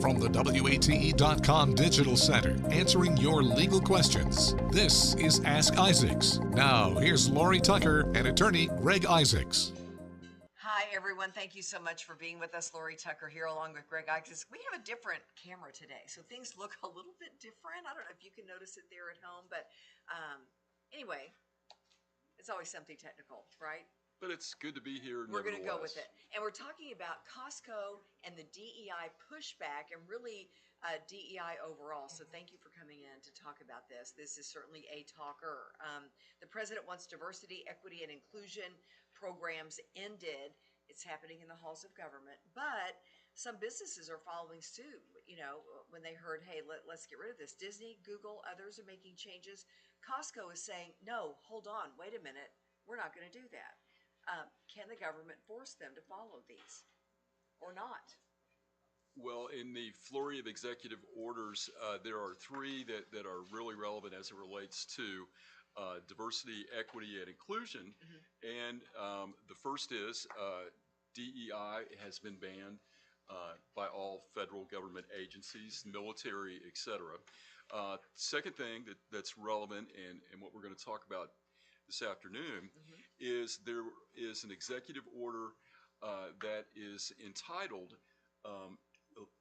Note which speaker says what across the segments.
Speaker 1: From the WATE.com Digital Center, answering your legal questions. This is Ask Isaacs. Now, here's Lori Tucker and attorney Greg Isaacs.
Speaker 2: Hi, everyone. Thank you so much for being with us. Lori Tucker here along with Greg Isaacs. We have a different camera today, so things look a little bit different. I don't know if you can notice it there at home, but anyway, it's always something technical, right?
Speaker 3: But it's good to be here.
Speaker 2: We're going to go with it. And we're talking about Costco and the DEI pushback and really DEI overall. So thank you for coming in to talk about this. This is certainly a talker. The president wants diversity, equity, and inclusion programs ended. It's happening in the halls of government. But some businesses are following suit, you know, when they heard, hey, let's get rid of this. Disney, Google, others are making changes. Costco is saying, no, hold on, wait a minute. We're not going to do that. Can the government force them to follow these or not?
Speaker 3: Well, in the flurry of executive orders, there are three that are really relevant as it relates to diversity, equity, and inclusion. And the first is DEI has been banned by all federal government agencies, military, etc. Second thing that's relevant and what we're going to talk about this afternoon is there is an executive order that is entitled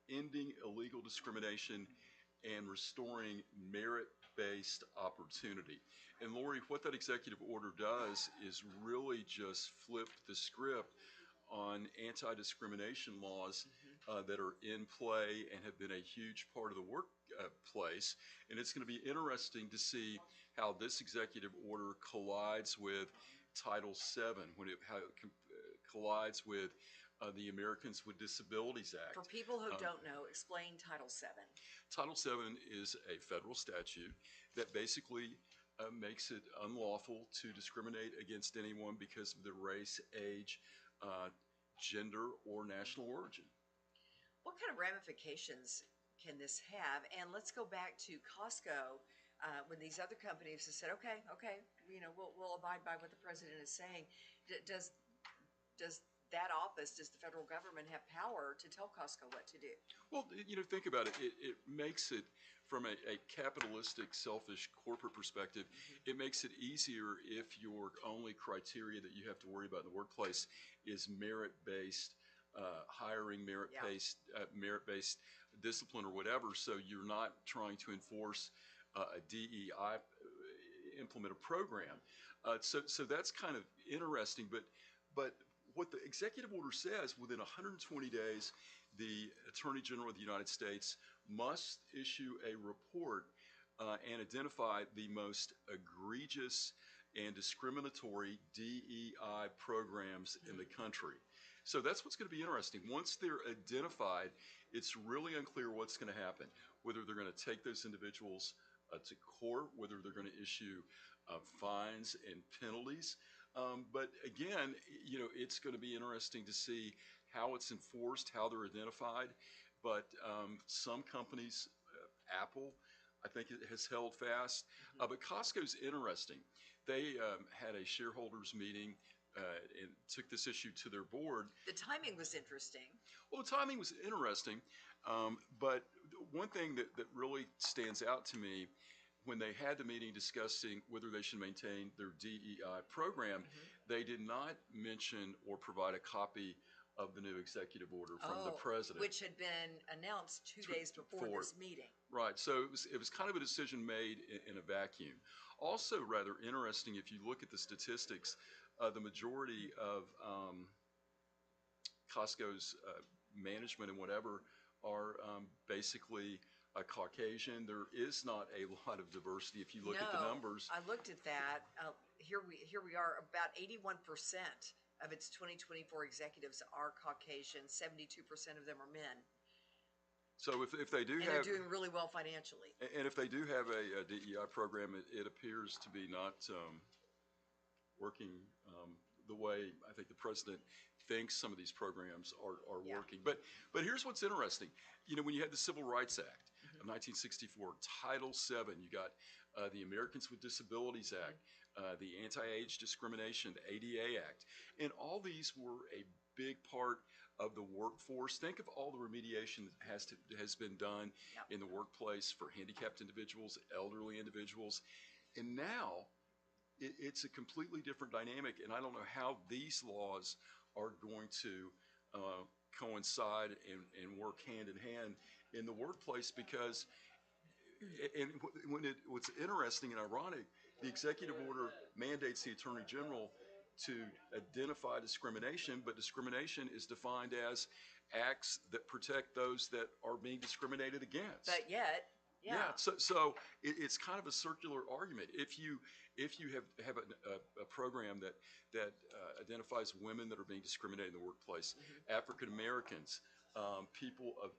Speaker 3: Ending Illegal Discrimination and Restoring Merit-Based Opportunity. And Lori, what that executive order does is really just flip the script on anti-discrimination laws that are in play and have been a huge part of the workplace. And it's going to be interesting to see how this executive order collides with Title VII, when it collides with the Americans with Disabilities Act.
Speaker 2: For people who don't know, explain Title VII.
Speaker 3: Title VII is a federal statute that basically makes it unlawful to discriminate against anyone because of their race, age, gender, or national origin.
Speaker 2: What kind of ramifications can this have? And let's go back to Costco. When these other companies have said, okay, you know, we'll abide by what the president is saying. Does that office, does the federal government have power to tell Costco what to do?
Speaker 3: Well, you know, think about it. It makes it, from a capitalistic, selfish corporate perspective, it makes it easier if your only criteria that you have to worry about in the workplace is merit-based hiring, merit-based discipline or whatever. So you're not trying to enforce a DEI implement a program. So that's kind of interesting. But what the executive order says, within 120 days, the Attorney General of the United States must issue a report and identify the most egregious and discriminatory DEI programs in the country. So that's what's going to be interesting. Once they're identified, it's really unclear what's going to happen, whether they're going to take those individuals to court, whether they're going to issue fines and penalties. But again, you know, it's going to be interesting to see how it's enforced, how they're identified. But some companies, Apple, I think it has held fast. But Costco's interesting. They had a shareholders meeting and took this issue to their board.
Speaker 2: The timing was interesting.
Speaker 3: Well, the timing was interesting. But one thing that really stands out to me, when they had the meeting discussing whether they should maintain their DEI program, they did not mention or provide a copy of the new executive order from the president,
Speaker 2: which had been announced 2 days before this meeting.
Speaker 3: Right. So it was kind of a decision made in a vacuum. Also, rather interesting, if you look at the statistics, the majority of Costco's management and whatever are basically Caucasian. There is not a lot of diversity if you look at the numbers.
Speaker 2: I looked at that. Here we are. About 81% of its 2024 executives are Caucasian. 72% of them are men.
Speaker 3: So if they do
Speaker 2: they're doing really well financially.
Speaker 3: And if they do have a DEI program, it appears to be not working the way I think the president thinks some of these programs are working. But here's what's interesting. You know, when you had the Civil Rights Act of 1964, Title VII, you got the Americans with Disabilities Act, the Anti-Age Discrimination, the ADA Act, and all these were a big part of the workforce. Think of all the remediation that has been done
Speaker 2: Yep.
Speaker 3: in the workplace for handicapped individuals, elderly individuals, and now it's a completely different dynamic. And I don't know how these laws are going to coincide and work hand in hand in the workplace, because what's interesting and ironic, the executive order mandates the attorney general to identify discrimination, but discrimination is defined as acts that protect those that are being discriminated against.
Speaker 2: But yet, yeah.
Speaker 3: So it's kind of a circular argument. If you have a program that identifies women that are being discriminated in the workplace, African Americans, people of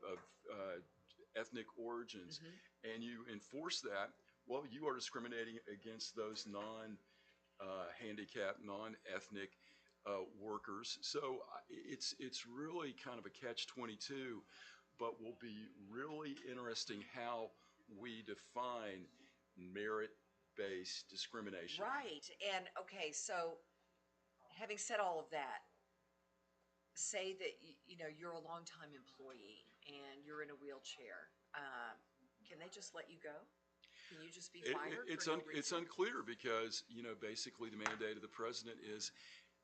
Speaker 3: ethnic origins, and you enforce that, well, you are discriminating against those non-handicapped, non-ethnic workers. So it's really kind of a catch-22, but will be really interesting how we define merit-based discrimination.
Speaker 2: Right. And okay, so having said all of that, say that you're a longtime employee and you're in a wheelchair. Can they just let you go? Can you just be fired?
Speaker 3: It's
Speaker 2: for no
Speaker 3: it's
Speaker 2: reason?
Speaker 3: unclear, because basically the mandate of the president is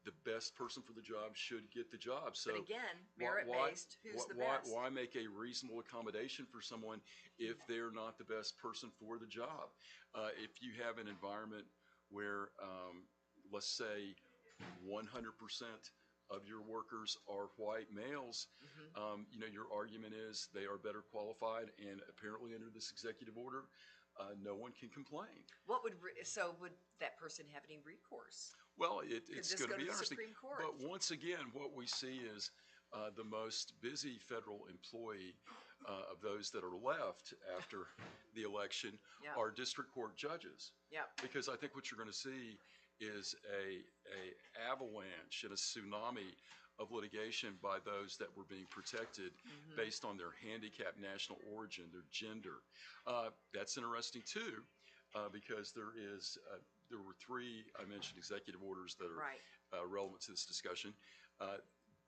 Speaker 3: the best person for the job should get the job. So
Speaker 2: But again,
Speaker 3: why-
Speaker 2: merit-based, who's the best?
Speaker 3: why make a reasonable accommodation for someone if they're not the best person for the job? If you have an environment where, let's say, 100% of your workers are white males, your argument is they are better qualified, and apparently under this executive order, no one can complain.
Speaker 2: Would that person have any recourse?
Speaker 3: Well, it's
Speaker 2: this
Speaker 3: going
Speaker 2: go
Speaker 3: to be
Speaker 2: to the
Speaker 3: interesting.
Speaker 2: Supreme Court?
Speaker 3: But once again, what we see is the most busy federal employee of those that are left after the election
Speaker 2: Yeah.
Speaker 3: are district court judges.
Speaker 2: Yeah.
Speaker 3: Because I think what you're going to see is a avalanche and a tsunami of litigation by those that were being protected based on their handicap, national origin, their gender. That's interesting too, because there were three, I mentioned, executive orders that are
Speaker 2: Right.
Speaker 3: relevant to this discussion.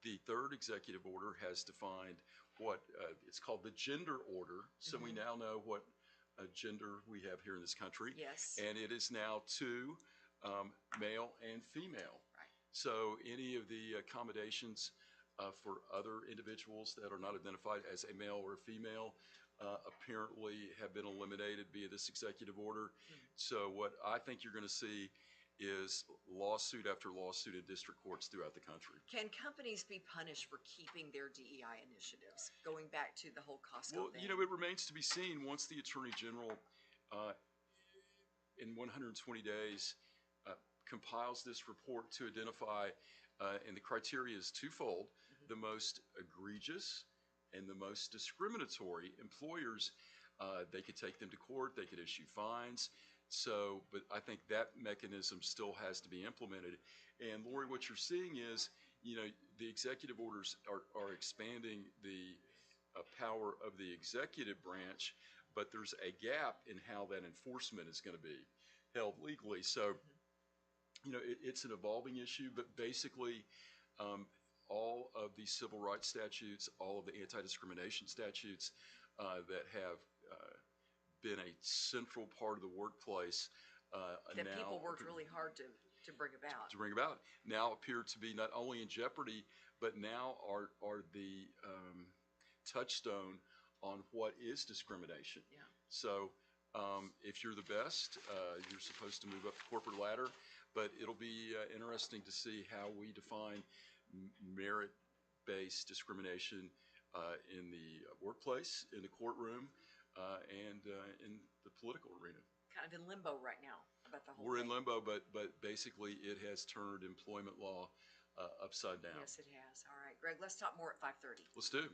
Speaker 3: The third executive order has defined what it's called the gender order. So we now know what gender we have here in this country.
Speaker 2: Yes.
Speaker 3: And it is now two, male and female.
Speaker 2: Right.
Speaker 3: So any of the accommodations for other individuals that are not identified as a male or a female apparently have been eliminated via this executive order. So what I think you're going to see is lawsuit after lawsuit in district courts throughout the country.
Speaker 2: Can companies be punished for keeping their DEI initiatives? Going back to the whole Costco
Speaker 3: Well,
Speaker 2: thing.
Speaker 3: it remains to be seen. Once the Attorney General, in 120 days, compiles this report to identify, and the criteria is twofold, the most egregious and the most discriminatory employers, they could take them to court, they could issue fines. So, but I think that mechanism still has to be implemented. And Lori, what you're seeing is, the executive orders are expanding the power of the executive branch, but there's a gap in how that enforcement is going to be held legally. So, it's an evolving issue, but basically, all of the civil rights statutes, all of the anti-discrimination statutes that have been a central part of the workplace
Speaker 2: that
Speaker 3: now
Speaker 2: people worked really hard to bring about.
Speaker 3: Now appear to be not only in jeopardy, but now are the touchstone on what is discrimination.
Speaker 2: Yeah.
Speaker 3: So if you're the best, you're supposed to move up the corporate ladder, but it'll be interesting to see how we define merit-based discrimination in the workplace, in the courtroom, and in the political arena.
Speaker 2: Kind of in limbo right now about the whole
Speaker 3: We're
Speaker 2: thing.
Speaker 3: in limbo, but basically it has turned employment law upside down.
Speaker 2: Yes, it has. All right, Greg, let's talk more at 5:30.
Speaker 3: Let's do.